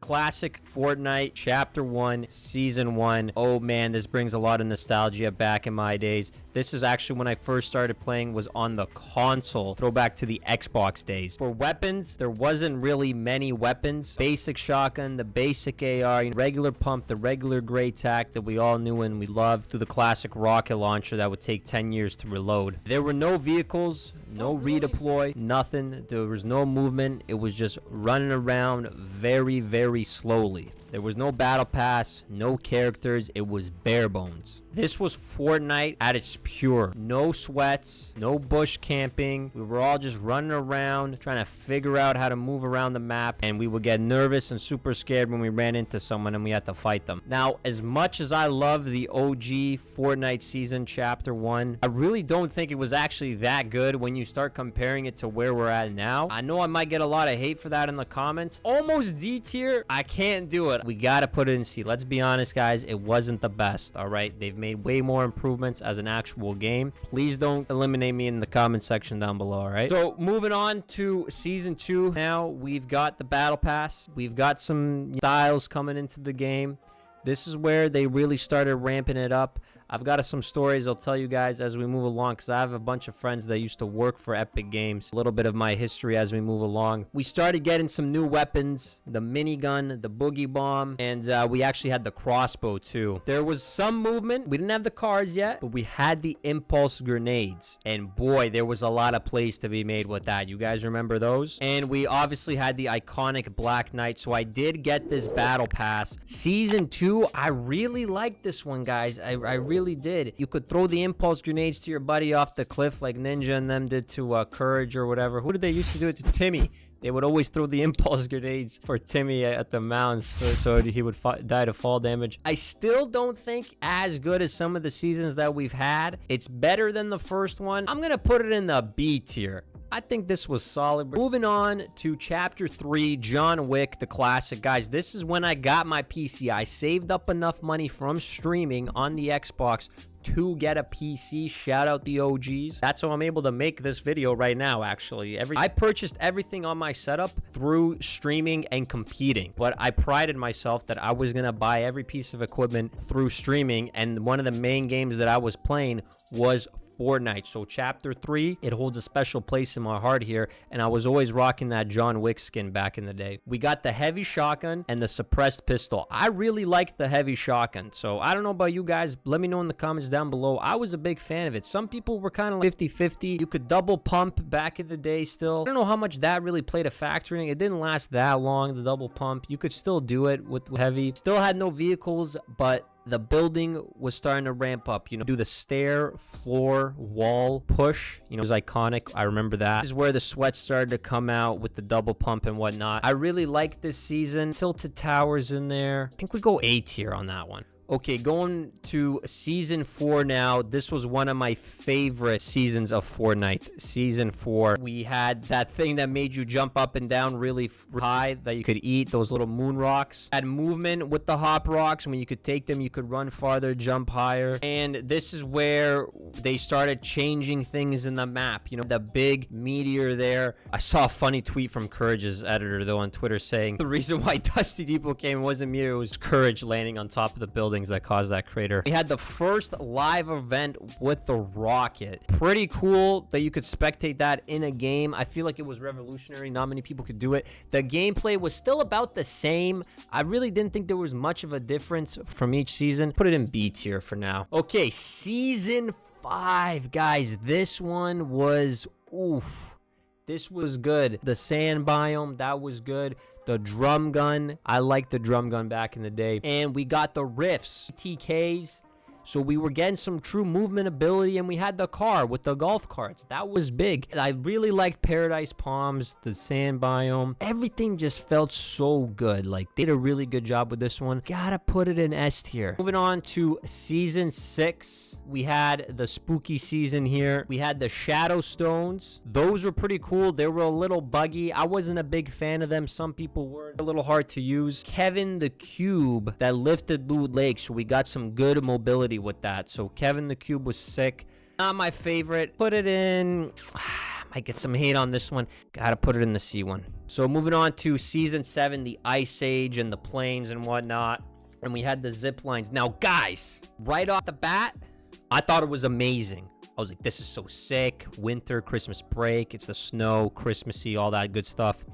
classic Fortnite Chapter 1, Season 1. Oh man, this brings a lot of nostalgia back in my days. This is actually when I first started playing, was on the console. Throwback to the Xbox days. For weapons, there wasn't really many weapons. Basic shotgun, the basic AR, regular pump, the regular gray tac that we all knew and we loved, to the classic rocket launcher that would take 10 years to reload. There were no vehicles, no redeploy, nothing. There was no movement. It was just running around very, very slowly. There was no battle pass, no characters. It was bare bones. This was Fortnite at its pure. No sweats, no bush camping. We were all just running around trying to figure out how to move around the map, and we would get nervous and super scared when we ran into someone and we had to fight them. Now, as much as I love the OG Fortnite season Chapter 1, I really don't think it was actually that good when you start comparing it to where we're at now. I know I might get a lot of hate for that in the comments. Almost D tier. I can't do it. We gotta put it in C. Let's be honest, guys. It wasn't the best, all right? They've made way more improvements as an actual game. Please don't eliminate me in the comment section down below, all right? So moving on to Season 2. Now we've got the Battle Pass. We've got some styles coming into the game. This is where they really started ramping it up. I've got some stories I'll tell you guys as we move along, because I have a bunch of friends that used to work for Epic Games. A little bit of my history as we move along. We started getting some new weapons, the minigun, the boogie bomb, and we actually had the crossbow too. There was some movement. We didn't have the cars yet, but we had the impulse grenades. And boy, there was a lot of plays to be made with that. You guys remember those? And we obviously had the iconic Black Knight, so I did get this battle pass. Season 2, I really liked this one, guys. I really did. You could throw the impulse grenades to your buddy off the cliff like Ninja and them did to Courage or whatever. Who did they used to do it to? Timmy. They would always throw the impulse grenades for Timmy at the mounds so he would die to fall damage. I still don't think as good as some of the seasons that we've had. It's better than the first one. I'm gonna put it in the B tier. I think this was solid. Moving on to Chapter 3, John Wick, the classic. Guys, this is when I got my PC. I saved up enough money from streaming on the Xbox to get a PC. Shout out the OGs. That's how I'm able to make this video right now, actually. I purchased everything on my setup through streaming and competing, but I prided myself that I was gonna buy every piece of equipment through streaming, and one of the main games that I was playing was Fortnite. So Chapter 3, it holds a special place in my heart here, and I was always rocking that John Wick skin back in the day. We got the heavy shotgun and the suppressed pistol. I really liked the heavy shotgun, so I don't know about you guys. Let me know in the comments down below. I was a big fan of it. Some people were kind of 50-50. You could double pump back in the day still. I don't know how much that really played a factor in it. It didn't last that long, the double pump. You could still do it with heavy. Still had no vehicles, but the building was starting to ramp up, do the stair, floor, wall, push, it was iconic. I remember that. This is where the sweat started to come out with the double pump and whatnot. I really liked this season. Tilted towers in there. I think we go A tier on that one. Okay, going to Season 4 now. This was one of my favorite seasons of Fortnite. Season 4. We had that thing that made you jump up and down really high that you could eat, those little moon rocks. Had movement with the hop rocks. When you could take them, you could run farther, jump higher. And this is where they started changing things in the map. The big meteor there. I saw a funny tweet from Courage's editor, though, on Twitter saying the reason why Dusty Depot came wasn't meteor, it was Courage landing on top of the building that caused that crater. We had the first live event with the rocket. Pretty cool that you could spectate that in a game. I feel like it was revolutionary. Not many people could do it. The gameplay was still about the same. I really didn't think there was much of a difference from each season. Put it in B tier for now. Okay, Season 5, guys. This one was oof. This was good. The sand biome, that was good. The drum gun, I liked the drum gun back in the day. And we got the rifts, TKs. So we were getting some true movement ability, and we had the car with the golf carts. That was big. And I really liked Paradise Palms, the sand biome. Everything just felt so good. Like, they did a really good job with this one. Gotta put it in S tier. Moving on to Season 6. We had the spooky season here. We had the Shadow Stones. Those were pretty cool. They were a little buggy. I wasn't a big fan of them. Some people were. A little hard to use. Kevin the Cube that lifted Loot Lake. So we got some good mobility with that. So Kevin the Cube was sick. Not my favorite. Put it in might get some hate on this one. Gotta put it in the C one. So moving on to Season 7, the Ice Age and the planes and whatnot. And we had the zip lines. Now, guys, right off the bat, I thought it was amazing. I was like, this is so sick. Winter, Christmas break. It's the snow, Christmassy, all that good stuff.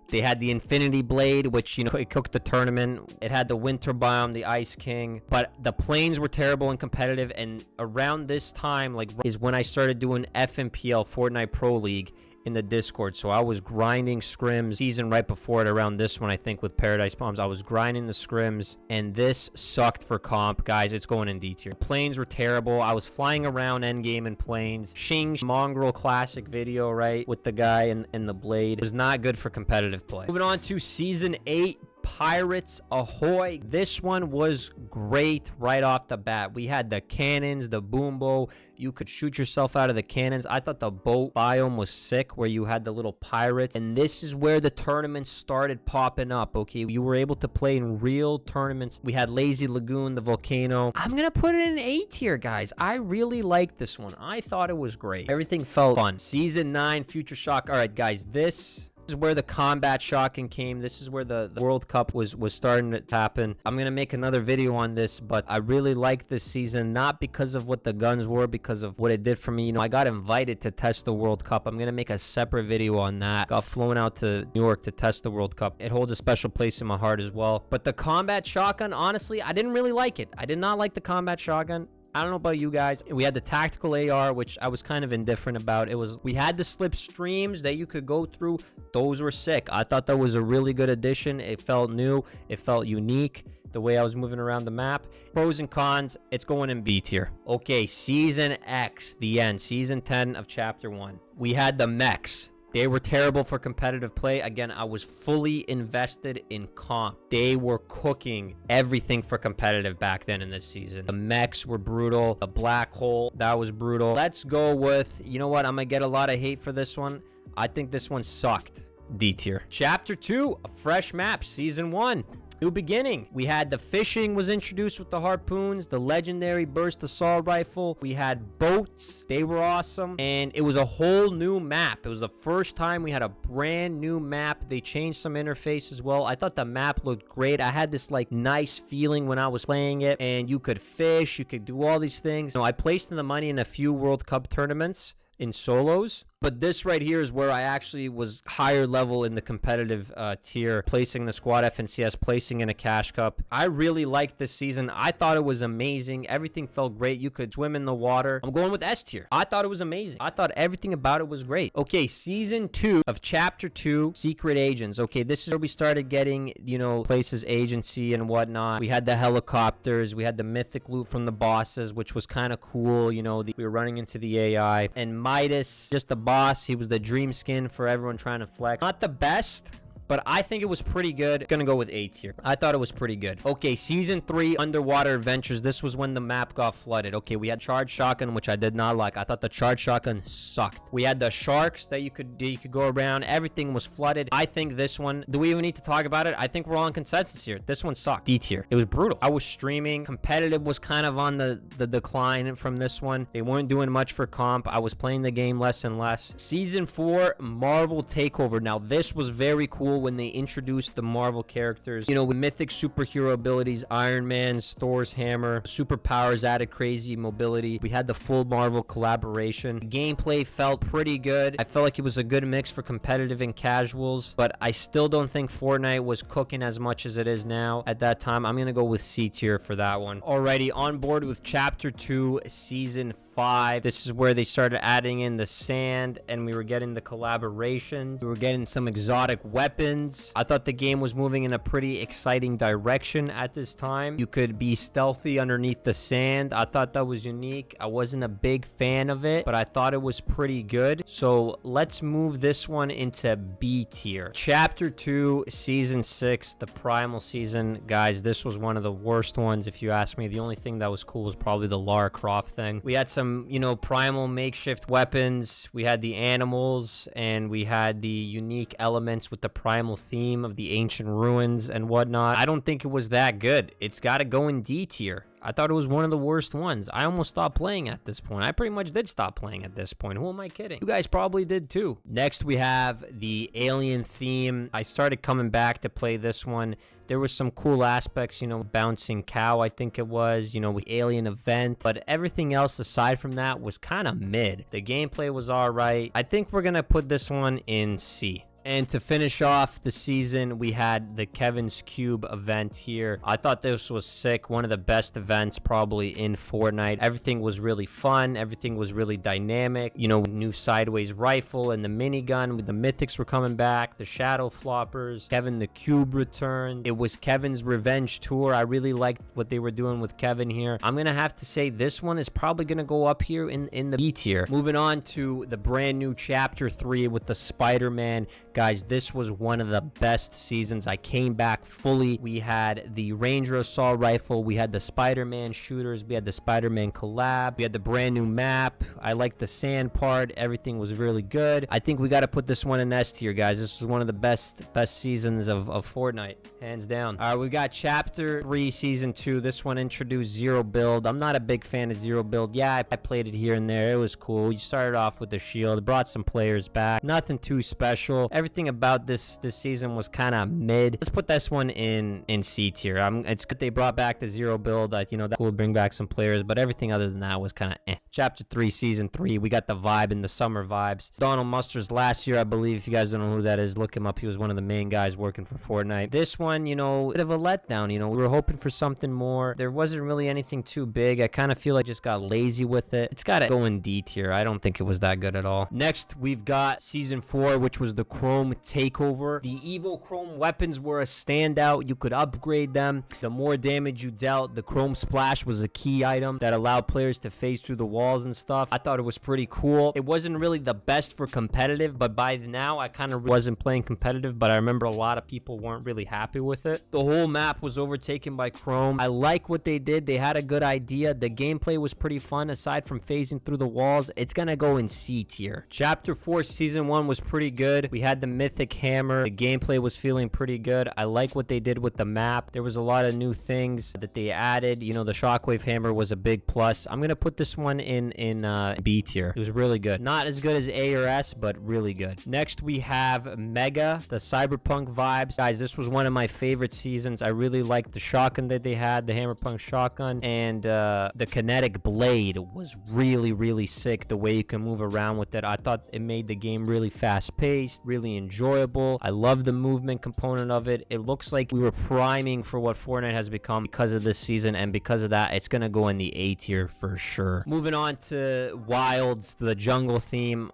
They had the Infinity Blade, which, you know, it cooked the tournament. It had the Winter Biome, the Ice King. But the planes were terrible and competitive. And around this time, like, is when I started doing FNPL, Fortnite Pro League, in the Discord. So I was grinding scrims season right before it, around this one, I think, with Paradise Palms. I was grinding the scrims, and this sucked for comp. Guys, it's going in D tier. Planes were terrible. I was flying around endgame in planes. Shing Mongrel classic video, right, with the guy and the blade. It was not good for competitive play. Moving on to Season 8. Pirates Ahoy. This one was great right off the bat. We had the cannons, the boom bow. You could shoot yourself out of the cannons. I thought the boat biome was sick, where you had the little pirates. And this is where the tournaments started popping up, okay? You were able to play in real tournaments. We had Lazy Lagoon, the volcano. I'm going to put it in A tier, guys. I really liked this one. I thought it was great. Everything felt fun. Season 9, Future Shock. All right, guys, this is where the combat shocking came. This is where the World Cup was starting to happen. I'm gonna make another video on this, but I really like this season, not because of what the guns were, because of what it did for me. You know, I got invited to test the World Cup. I'm gonna make a separate video on that. Got flown out to New York to test the World Cup. It holds a special place in my heart as well. But the combat shotgun, honestly, I didn't really like it. I did not like the combat shotgun. I don't know about you guys. We had the tactical AR, which I was kind of indifferent about. We had the slip streams that you could go through. Those were sick. I thought that was a really good addition. It felt new. It felt unique, the way I was moving around the map. Pros and cons, it's going in B tier. Okay, Season X, the end. Season 10 of Chapter 1. We had the mechs. They were terrible for competitive play. Again, I was fully invested in comp. They were cooking everything for competitive back then in this season. The mechs were brutal. The black hole, that was brutal. Let's go with, you know what? I'm going to get a lot of hate for this one. I think this one sucked. D tier. Chapter 2, a fresh map, Season 1. New beginning. We had the fishing was introduced with the harpoons, the legendary burst assault rifle. We had boats. They were awesome. And it was a whole new map. It was the first time we had a brand new map. They changed some interface as well. I thought the map looked great. I had this like nice feeling when I was playing it, and you could fish, you could do all these things. You know, I placed in the money in a few World Cup tournaments in solos, but this right here is where I actually was higher level in the competitive tier, placing the squad FNCS, placing in a cash cup. I really liked this season. I thought it was amazing. Everything felt great. You could swim in the water. I'm going with S tier. I thought it was amazing. I thought everything about it was great. Okay, Season 2 of Chapter 2, Secret Agents. Okay, this is where we started getting, you know, places agency and whatnot. We had the helicopters. We had the mythic loot from the bosses, which was kind of cool. You know, we were running into the AI. And Midas, just the boss. He was the dream skin for everyone trying to flex. Not the best, but I think it was pretty good. Gonna go with A tier. I thought it was pretty good. Okay, Season 3, Underwater Adventures. This was when the map got flooded. Okay, we had Charged Shotgun, which I did not like. I thought the Charged Shotgun sucked. We had the sharks that you could go around. Everything was flooded. I think this one, do we even need to talk about it? I think we're all in consensus here. This one sucked. D tier. It was brutal. I was streaming. Competitive was kind of on the decline from this one. They weren't doing much for comp. I was playing the game less and less. Season 4, Marvel Takeover. Now, this was very cool when they introduced the Marvel characters, you know, with mythic superhero abilities, Iron Man, Thor's hammer, superpowers, added crazy mobility. We had the full Marvel collaboration. The gameplay felt pretty good. I felt like it was a good mix for competitive and casuals, but I still don't think Fortnite was cooking as much as it is now at that time. I'm gonna go with C tier for that one. Alrighty, on board with Chapter 2, Season 5. This is where they started adding in the sand, and we were getting the collaborations. We were getting some exotic weapons. I thought the game was moving in a pretty exciting direction at this time. You could be stealthy underneath the sand. I thought that was unique. I wasn't a big fan of it, but I thought it was pretty good. So let's move this one into B tier. Chapter 2, Season 6, the Primal season. Guys, this was one of the worst ones, if you ask me. The only thing that was cool was probably the Lara Croft thing. We had some, you know, primal makeshift weapons. We had the animals, and we had the unique elements with the primal theme of the ancient ruins and whatnot. I don't think it was that good. It's got to go in D tier. I thought it was one of the worst ones. I almost stopped playing at this point. I pretty much did stop playing at this point. Who am I kidding? You guys probably did too. Next, we have the alien theme. I started coming back to play this one. There was some cool aspects, you know, bouncing cow, I think it was, you know, the alien event. But everything else aside from that was kind of mid. The gameplay was all right. I think we're going to put this one in C. And to finish off the season, we had the Kevin's Cube event here. I thought this was sick. One of the best events probably in Fortnite. Everything was really fun. Everything was really dynamic. You know, new sideways rifle and the minigun. The mythics were coming back. The shadow floppers. Kevin the Cube returned. It was Kevin's revenge tour. I really liked what they were doing with Kevin here. I'm going to have to say this one is probably going to go up here in the B tier. Moving on to the brand new Chapter 3 with the Spider-Man. Guys, this was one of the best seasons. I came back fully. We had the Ranger Assault Rifle. We had the Spider-Man shooters. We had the Spider-Man collab. We had the brand new map. I liked the sand part. Everything was really good. I think we got to put this one in S tier, guys. This was one of the best seasons of Fortnite, hands down. All right, we got Chapter 3, Season 2. This one introduced Zero Build. I'm not a big fan of Zero Build. Yeah, I played it here and there. It was cool. You started off with the shield. Brought some players back. Nothing too special. Everything about this season was kind of mid. Let's put this one in C tier. It's good they brought back the Zero Build. You know, that will bring back some players, but everything other than that was kind of eh. Chapter 3, Season 3, we got the vibe and the summer vibes. Donald Musters last year, I believe. If you guys don't know who that is, look him up. He was one of the main guys working for Fortnite. This one, you know, bit of a letdown. You know, we were hoping for something more. There wasn't really anything too big. I kind of feel like I just got lazy with it. It's got to go in D tier. I don't think it was that good at all. Next, we've got Season 4, which was the Chrome Takeover. The evil Chrome weapons were a standout. You could upgrade them. The more damage you dealt, the Chrome Splash was a key item that allowed players to phase through the walls and stuff. I thought it was pretty cool. It wasn't really the best for competitive, but by now I kind of wasn't playing competitive, but I remember a lot of people weren't really happy with it. The whole map was overtaken by Chrome. I like what they did. They had a good idea. The gameplay was pretty fun aside from phasing through the walls. It's gonna go in C tier. Chapter 4, Season 1 was pretty good. We had the Mythic Hammer. The gameplay was feeling pretty good. I like what they did with the map. There was a lot of new things that they added. You know, the Shockwave Hammer was a big plus. I'm gonna put this one in B tier. It was really good. Not as good as A or S, but really good. Next, we have Mega, the Cyberpunk vibes. Guys, this was one of my favorite seasons. I really liked the shotgun that they had, the Hammerpunk shotgun, and the kinetic blade was really, really sick. The way you can move around with it. I thought it made the game really fast-paced, really enjoyable. I love the movement component of it. It looks like we were priming for what Fortnite has become because of this season, and because of that, it's gonna go in the A tier for sure. Moving on to Wilds, the jungle theme.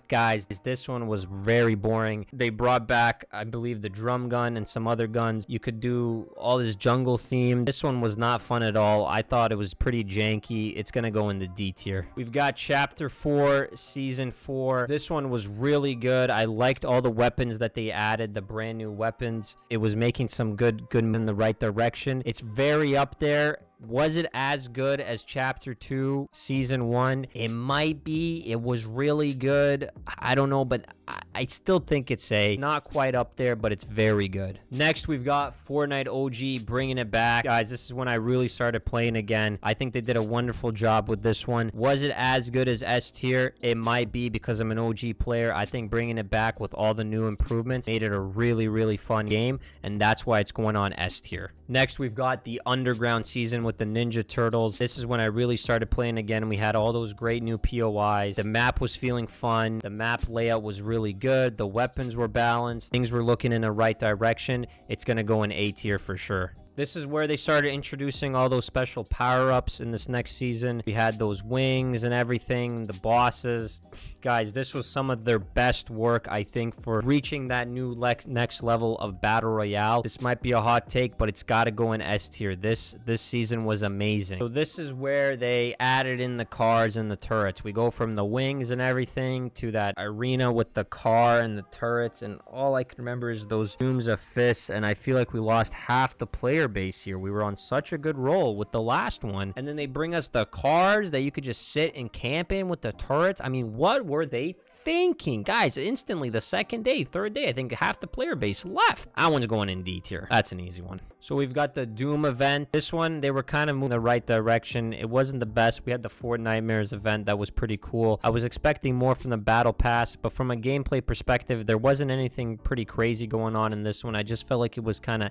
Guys, this one was very boring. They brought back, I believe, the drum gun and some other guns. You could do all this jungle theme. This one was not fun at all. I thought it was pretty janky. It's gonna go in the D tier. We've got Chapter 4, Season 4. This one was really good. I liked all the weapons that they added, the brand new weapons. It was making some good in the right direction. It's very up there. Was it as good as Chapter 2, Season 1? It might be. It was really good. I don't know, but I still think it's not quite up there, but it's very good. Next, we've got Fortnite OG bringing it back. Guys, this is when I really started playing again. I think they did a wonderful job with this one. Was it as good as S tier? It might be because I'm an OG player. I think bringing it back with all the new improvements made it a really, really fun game, and that's why it's going on S tier. Next, we've got the Underground season with the Ninja Turtles. This is when I really started playing again, and we had all those great new POIs. The map was feeling fun. The map layout was really good. The weapons were balanced. Things were looking in the right direction. It's going to go in A tier for sure. This is where they started introducing all those special power-ups in this next season. We had those wings and everything, the bosses. Guys, this was some of their best work, I think, for reaching that new next level of Battle Royale. This might be a hot take, but it's got to go in S tier. This season was amazing. So this is where they added in the cars and the turrets. We go from the wings and everything to that arena with the car and the turrets, and all I can remember is those dooms of fists, and I feel like we lost half the player base here. We were on such a good roll with the last one, and then they bring us the cars that you could just sit and camp in with the turrets. I mean, what were they thinking? Guys, instantly the second day, third day, I think half the player base left. That one's going in D tier. That's an easy one. So we've got the Doom event. This one, they were kind of moving in the right direction. It wasn't the best. We had the Fortnite Nightmares event. That was pretty cool. I was expecting more from the battle pass, but from a gameplay perspective, there wasn't anything pretty crazy going on in this one. I just felt like it was kind of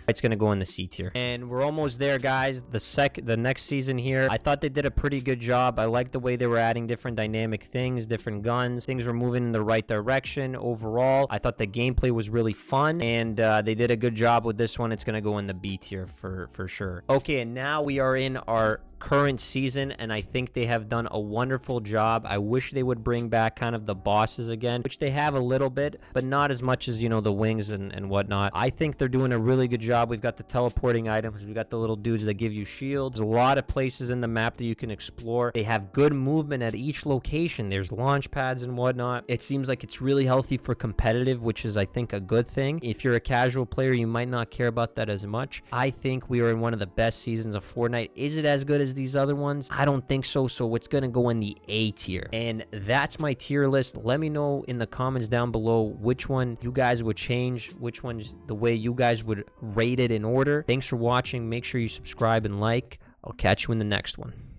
it's gonna go in the C tier. And we're almost there, guys. The next season here, I thought they did a pretty good job. I liked the way they were adding different dynamic things, different guns. Things were moving in the right direction overall. I thought the gameplay was really fun, and they did a good job with this one. It's gonna go in the B tier for sure. Okay, and now we are in our current season, and I think they have done a wonderful job. I wish they would bring back kind of the bosses again, which they have a little bit, but not as much as, you know, the wings and whatnot. I think they're doing a really good job. We've got the teleporting items. We've got the little dudes that give you shields. There's a lot of places in the map that you can explore. They have good movement at each location. There's launch pads and whatnot. It seems like it's really healthy for competitive, which is, I think, a good thing. If you're a casual player, you might not care about that as much. I think we are in one of the best seasons of Fortnite. Is it as good as these other ones? I don't think so. So it's gonna go in the A tier. And that's my tier list. Let me know in the comments down below which one you guys would change, which one's the way you guys would rate it in order. Thanks for watching. Make sure you subscribe and like. I'll catch you in the next one.